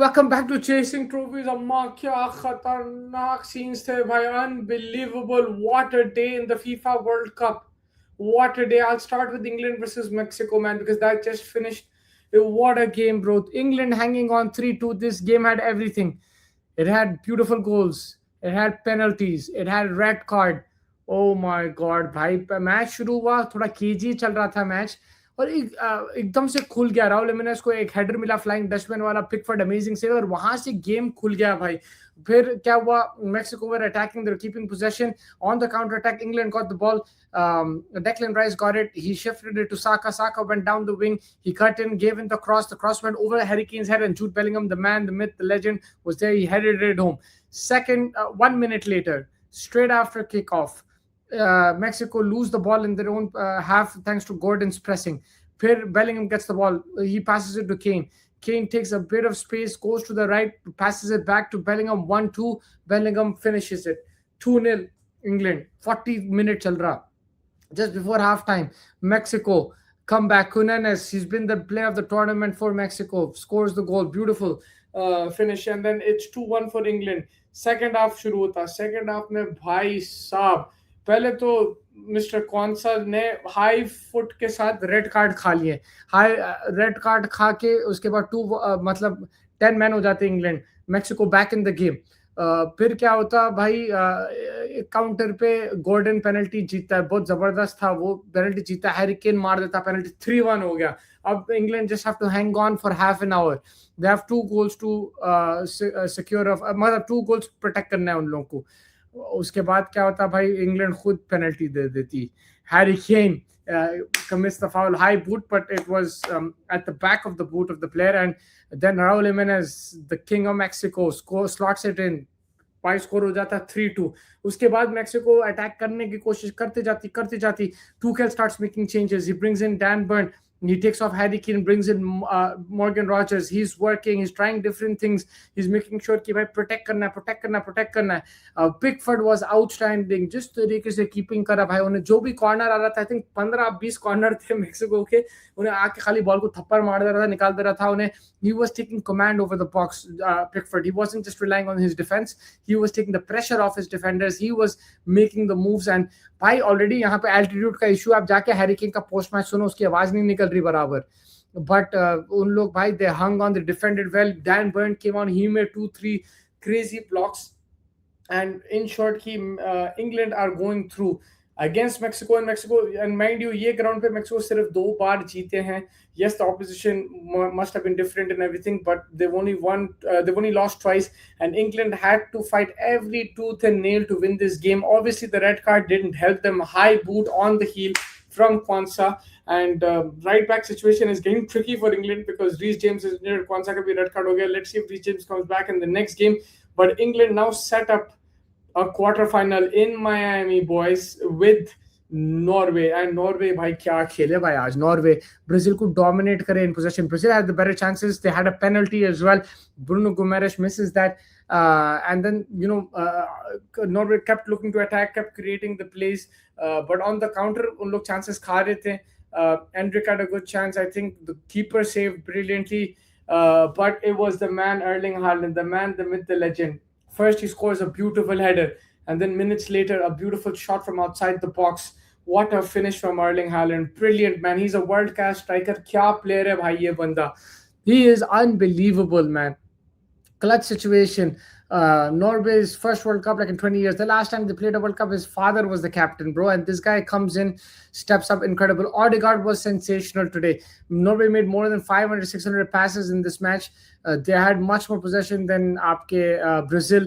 Welcome back to Chasing Trophies. अम्मा क्या खतरनाक scenes थे भाई. Unbelievable. What a day in the FIFA World Cup. What a day. I'll start with England versus Mexico, man, because that just finished. What a game, bro. England hanging on 3-2. This game had everything. It had beautiful goals. It had penalties. It had red card. Oh my god, भाई match शुरू हुआ थोड़ा KG चल रहा था match. और एकदम से खुल गया. राहुल लिमेनेस को एक हेडर मिला फ्लाइंग डचमैन वाला, पिकफोर्ड अमेजिंग सेव, और वहां से गेम खुल गया भाई. फिर क्या हुआ, Mexico were attacking, they were keeping position. On the counter attack England got the ball. Declan Rice got it. He shifted it to Saka. Saka went down the wing. He cut in, gave in the cross. The cross went over Harry Kane's head, and Jude Bellingham, the man, the myth, the legend, was there. He headed it home. 1 minute later, straight after kickoff, Mexico lose the ball in their own half thanks to Gordon's pressing. Bellingham gets the ball. He passes it to Kane. Kane takes a bit of space, goes to the right, passes it back to Bellingham. 1-2. Bellingham finishes it. 2-0 England. 40 minutes chal raha. Just before halftime, Mexico come back. Cunanes, he's been the player of the tournament for Mexico, scores the goal. Beautiful finish. And then it's 2-1 for England. Second half शुरू होता. Second half में भाई साहब पहले तो mister कौनसा ने high foot के साथ रेड कार्ड खा लिए. हाई रेड कार्ड खा के उसके बाद मतलब 10 मैन हो जाते England. Mexico back in the game. फिर क्या होता भाई, काउंटर पे गॉर्डन पेनल्टी जीतता है. बहुत जबरदस्त था वो पेनल्टी जीता. हैरी केन मार देता पेनल्टी. 3-1 हो गया. अब England just have to hang on for half an hour. They have 2 goals to secure, मतलब 2 गोल्स प्रोटेक्ट करना है उन लोगों को. उसके बाद क्या होता भाई, इंग्लैंड खुद पेनल्टी दे देती. Harry Kane commits the foul, high boot, but it was at the back of the boot of the player, and then Raul Jimenez, the king of Mexico, slots it in. भाई score हो जाता 3-2. उसके बाद Mexico attack करने की कोशिश करते जाती. Tuchel starts making changes. He brings in Dan Burn. He takes off Harry Kane, brings in Morgan Rogers. He's working. He's trying different things. He's making sure कि भाई protect करना है. Pickford was outstanding. जिस तरीके से keeping करा भाई, उन्हें जो भी कॉर्नर आ रहा था, आई थिंक 15-20 कॉर्नर थे मेक्सिको के, उन्हें आके खाली बॉल को थप्पड़ मार दे रहा था, निकाल दे रहा था उन्हें. He was taking command over the box, Pickford. He wasn't just relying on his defense. He was taking the pressure off his defenders. He was making the moves. And भाई ऑलरेडी यहाँ पे एल्टीट्यूड का issue, आप जाके Harry Kane का post match सुनो, उसकी आवाज नहीं निकल रही बराबर. बट उन लोग भाई, they hung on, they defended well. Dan Burn came on, he made 2-3 crazy blocks. And in short, England are going through against Mexico, and mind you, ये ground पे Mexico सिर्फ 2 बार जीते हैं. Yes, the opposition must have been different and everything, but they've only lost twice, and England had to fight every tooth and nail to win this game. Obviously, the red card didn't help them. High boot on the heel from Kwanzaa, and right back situation is getting tricky for England because Reece James is injured. Kwanzaa का भी red card हो गया. Let's see if Reece James comes back in the next game. But England now set up a quarterfinal in Miami, boys, with Norway. And Norway भाई क्या खेले भाई आज. Norway Brazil को dominate करे in possession. Brazil had the better chances. They had a penalty as well. Bruno Guimaraes misses that. And then Norway kept looking to attack, kept creating the plays, but on the counter उन लोग chances खा रहे थे. Endrick had a good chance. I think the keeper saved brilliantly, but it was the man Erling Haaland, the man, the myth, the legend. First, he scores a beautiful header, and then minutes later, a beautiful shot from outside the box. What a finish from Erling Haaland. Brilliant, man. He's a world-class striker. Kya player hai bhai ye banda. He is unbelievable, man. Clutch situation. Norway's first World Cup like in 20 years. The last time they played a World Cup, his father was the captain, bro. And this guy comes in, steps up, incredible. Odegaard was sensational today. Norway made more than 500, 600 passes in this match. They had much more possession than Brazil.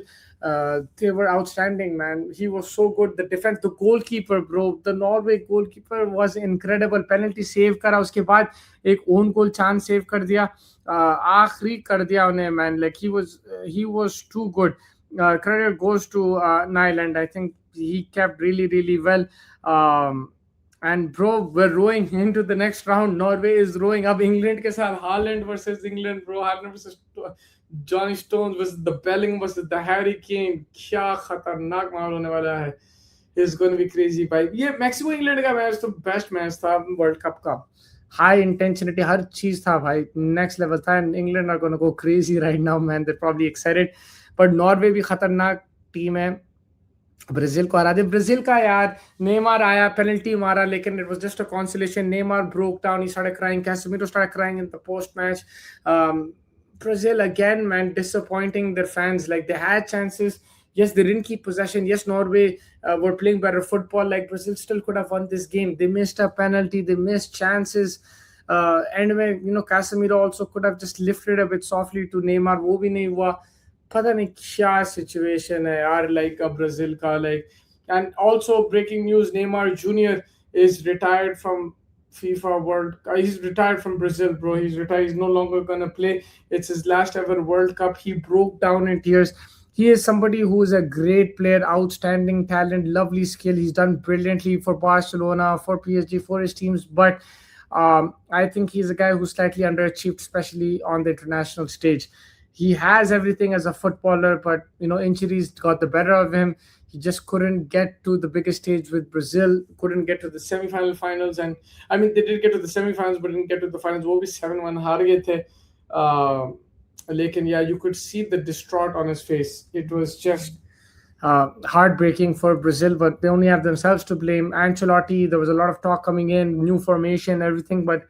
They were outstanding, man. He was so good. The defense, the goalkeeper, bro. The Norway goalkeeper was incredible. Penalty save करा, उसके बाद एक own goal chance save कर दिया. आखिरी कर दिया उन्हें, man. Like he was too good. Credit goes to Nyland. I think he kept really well. And bro, we're rowing into the next round. Norway is rowing up England के साथ. Haaland versus England, bro. Haaland versus Johnny Stones versus the Bellingham versus the Harry Kane. क्या खतरनाक माहौल होने वाला है. It's going to be crazy, भाई. ये मैक्सिको इंग्लैंड का मैच तो बेस्ट मैच था वर्ल्ड कप का. high intensity, हर चीज था भाई, next level था. And England are gonna go crazy right now, man. They're probably excited. But Norway भी खतरनाक टीम है. ब्राजील को हरा दे. ब्राजील का यार, नेमार आया, पेनल्टी मारा, लेकिन it was just a consolation. Neymar broke down, he started crying. Casemiro started crying in the post match. Brazil again, man, disappointing their fans. Like, they had chances. Yes, they didn't keep possession. Yes, Norway were playing better football. Like, Brazil still could have won this game. They missed a penalty. They missed chances. And when, Casemiro also could have just lifted a bit softly to Neymar. वो भी नहीं हुआ. पता नहीं क्या situation है यार, like Brazil का, like. And also breaking news, Neymar junior is retired from FIFA World. He's retired from Brazil, bro. He's retired. He's no longer gonna play. It's his last ever World Cup. He broke down in tears. He is somebody who is a great player, outstanding talent, lovely skill. He's done brilliantly for Barcelona, for PSG, for his teams. But I think he's a guy who slightly underachieved, especially on the international stage. He has everything as a footballer, but injuries got the better of him. He just couldn't get to the biggest stage with Brazil, couldn't get to the semi-final finals. And I mean, they did get to the semi-finals, but didn't get to the finals. वो भी 7-1 हार गए थे. लेकिन yeah, you could see the distraught on his face. It was just heartbreaking for Brazil, but they only have themselves to blame. Ancelotti, there was a lot of talk coming in, new formation, everything, but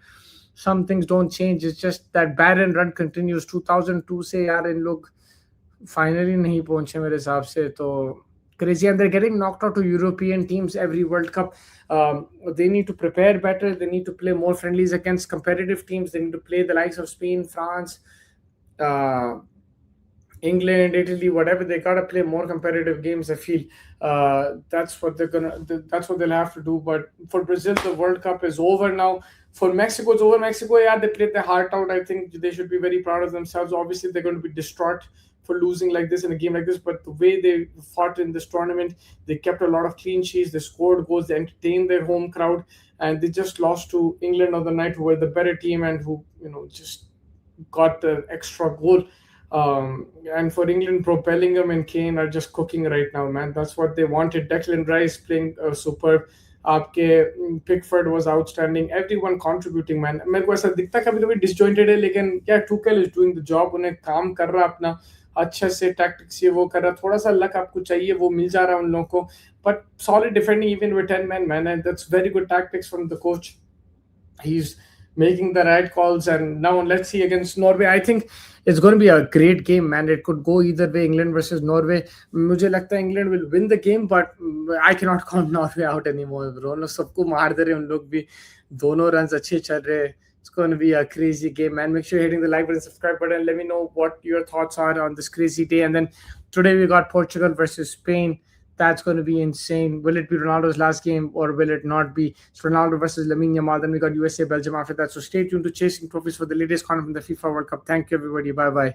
some things don't change. It's just that barren run continues. 2002 से यार इन लोग finally नहीं पहुंचे मेरे हिसाब से, तो crazy. And they're getting knocked out to European teams every World Cup. They need to prepare better. They need to play more friendlies against competitive teams. They need to play the likes of Spain, France, England, Italy, whatever. They gotta play more competitive games. I feel that's what that's what they'll have to do. But for Brazil, the World Cup is over now. For Mexico, it's over. Mexico, yeah, they played their heart out. I think they should be very proud of themselves. Obviously, they're going to be distraught for losing like this in a game like this. But the way they fought in this tournament, they kept a lot of clean sheets. They scored goals. They entertained their home crowd, and they just lost to England on the night, who were the better team and who just got the extra goal. And for England, Pro Bellingham and Kane are just cooking right now, man. That's what they wanted. Declan Rice playing superb. आपके Pickford was outstanding. Everyone contributing, man. मेरे को ऐसा दिखता कभी कभी disjointed है, लेकिन क्या Tuchel is doing the job. उन्हें काम कर रहा अपना अच्छे से, tactics ये वो कर रहा. थोड़ा सा luck आपको चाहिए, वो मिल जा रहा है उन लोगों को. But solid defending even with 10 men, man. And that's very good tactics from the coach. He's making the right calls. And now let's see against Norway. I think it's going to be a great game, man. It could go either way, England versus Norway. मुझे लगता है England will win the game, but I cannot count Norway out anymore, bro. लोग सबको मार दे रहे हैं, उन लोग भी दोनों runs अच्छे चल रहे हैं. It's going to be a crazy game, man. Make sure you're hitting the like button, subscribe button. Let me know what your thoughts are on this crazy day. And then today we got Portugal versus Spain. That's going to be insane. Will it be Ronaldo's last game or will it not be? It's Ronaldo versus Lamine Yamal. Then we got USA, Belgium after that. So stay tuned to Chasing Trophies for the latest content from the FIFA World Cup. Thank you, everybody. Bye-bye.